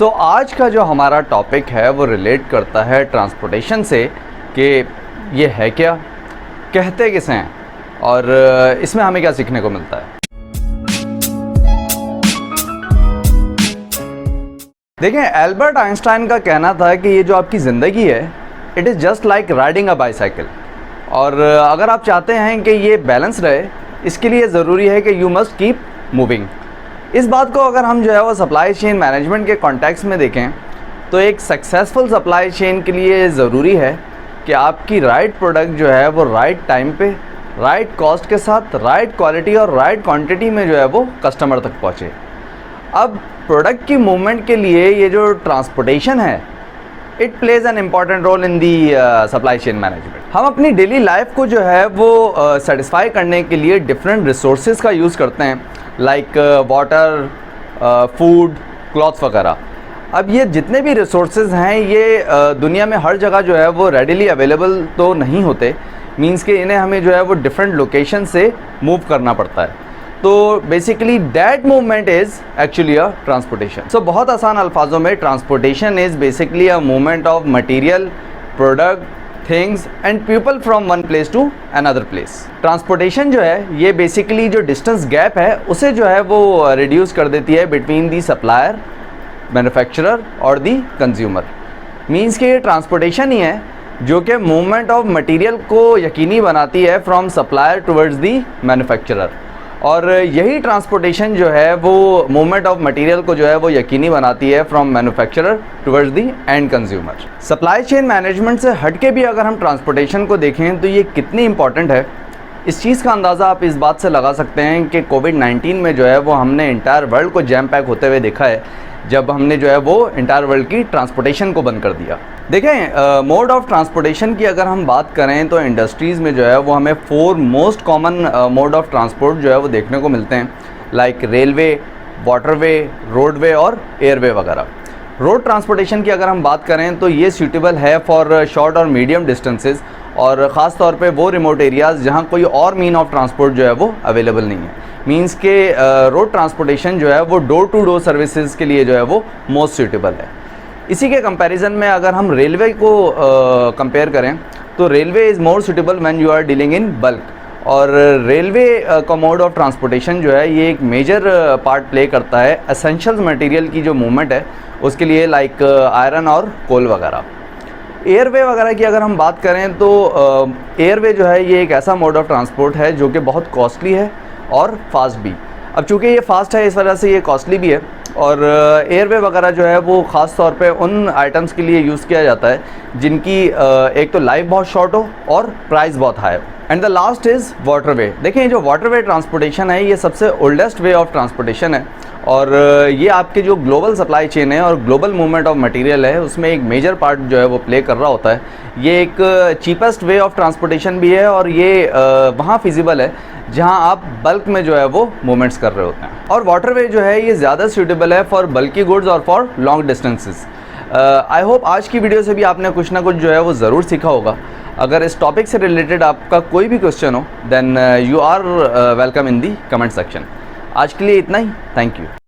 आज का जो हमारा टॉपिक है वो रिलेट करता है ट्रांसपोर्टेशन से कि ये है क्या, कहते किसे हैं और इसमें हमें क्या सीखने को मिलता है। देखें, एल्बर्ट आइंस्टाइन का कहना था कि ये जो आपकी ज़िंदगी है it is just like riding a bicycle, और अगर आप चाहते हैं कि ये बैलेंस रहे इसके लिए ज़रूरी है कि यू मस्ट कीप मूविंग। इस बात को अगर हम जो है वो सप्लाई चेन मैनेजमेंट के कॉन्टेक्स्ट में देखें तो एक सक्सेसफुल सप्लाई चेन के लिए ज़रूरी है कि आपकी राइट प्रोडक्ट जो है वो राइट टाइम पे, राइट कॉस्ट के साथ, राइट क्वालिटी और राइट क्वांटिटी में जो है वो कस्टमर तक पहुँचे। अब प्रोडक्ट की मूवमेंट के लिए ये जो ट्रांसपोर्टेशन है it plays an important role in the supply chain management. हम अपनी डेली लाइफ को जो है वो सेटिस्फाई करने के लिए डिफरेंट रिसोर्सेज का यूज़ करते हैं, लाइक वाटर, फूड, क्लॉथ्स वगैरह। अब ये जितने भी रिसोर्सेज हैं ये दुनिया में हर जगह जो है वो रेडिली अवेलेबल तो नहीं होते, मींस कि इन्हें हमें जो है वो डिफरेंट लोकेशन से मूव करना पड़ता है। तो basically that movement is actually a transportation. So बहुत आसान अल्फाजों में transportation is basically a movement of material, product, things and people from one place to another place. Transportation जो है ये बेसिकली जो डिस्टेंस गैप है उसे जो है वो रिड्यूस कर देती है बिटवीन दी सप्लायर, मैन्युफैक्चरर और दी कंज्यूमर। मीन्स कि ये ट्रांसपोर्टेशन ही है जो कि मूवमेंट ऑफ मटेरियल को यकीनी बनाती है from supplier towards the manufacturer, और यही ट्रांसपोर्टेशन जो है वो मूवमेंट ऑफ मटेरियल को जो है वो यकीनी बनाती है from manufacturer towards the and consumer. Supply chain management से हट के भी अगर हम ट्रांसपोर्टेशन को देखें तो ये कितनी इंपॉर्टेंट है, इस चीज़ का अंदाज़ा आप इस बात से लगा सकते हैं कि कोविड-19 में जो है वो हमने इंटायर वर्ल्ड को जैम पैक होते हुए देखा है जब हमने जो है वो इंटायर वर्ल्ड की ट्रांसपोर्टेशन को बंद कर दिया। देखें, मोड ऑफ ट्रांसपोर्टेशन की अगर हम बात करें तो इंडस्ट्रीज़ में जो है वो हमें 4 most common mode of transport जो है वो देखने को मिलते हैं, लाइक रेलवे, वाटरवे, रोडवे और एयरवे वगैरह। रोड ट्रांसपोर्टेशन की अगर हम बात करें तो ये सूटेबल है फॉर शॉर्ट और मीडियम डिस्टेंसेस, और ख़ास तौर पे वो रिमोट एरियाज़ जहाँ कोई और मीन ऑफ ट्रांसपोर्ट जो है वो अवेलेबल नहीं है। मींस के रोड ट्रांसपोर्टेशन जो है वो डोर टू डोर सर्विसेज के लिए जो है वो मोस्ट सूटेबल है। इसी के कंपैरिजन में अगर हम रेलवे को कंपेयर करें तो railway is more suitable when you are dealing in bulk, और रेलवे का मोड ऑफ ट्रांसपोर्टेशन जो है ये एक मेजर पार्ट प्ले करता है एसेंशियल मटेरियल की जो मूवमेंट है उसके लिए, लाइक आयरन और कोल वगैरह। एयरवे वगैरह की अगर हम बात करें तो एयरवे जो है ये एक ऐसा मोड ऑफ ट्रांसपोर्ट है जो कि बहुत कॉस्टली है और फास्ट भी। अब चूँकि ये फास्ट है इस वजह से ये कॉस्टली भी है, और एयरवे वगैरह जो है वो ख़ास तौर पे उन आइटम्स के लिए यूज़ किया जाता है जिनकी एक तो लाइफ बहुत शॉर्ट हो और प्राइस बहुत हाई हो। And the last is waterway. देखें, जो वाटरवे ट्रांसपोर्टेशन है ये सबसे ओल्डेस्ट वे ऑफ ट्रांसपोर्टेशन है, और ये आपके जो ग्लोबल सप्लाई चेन है और ग्लोबल मूवमेंट ऑफ मटेरियल है उसमें एक मेजर पार्ट जो है वो प्ले कर रहा होता है। ये एक चीपेस्ट वे ऑफ ट्रांसपोर्टेशन भी है, और ये वहाँ फिजिबल है जहाँ आप बल्क में जो है वो मूवमेंट्स कर रहे होते हैं। और वाटरवे जो है ये ज़्यादा सूटेबल है फॉर बल्की गुड्स और for long distances. I hope आज की वीडियो से भी आपने कुछ ना कुछ जो है वो ज़रूर सीखा होगा। अगर इस टॉपिक से रिलेटेड आपका कोई भी क्वेश्चन हो then you are welcome in the comment section. आज के लिए इतना ही, थैंक यू।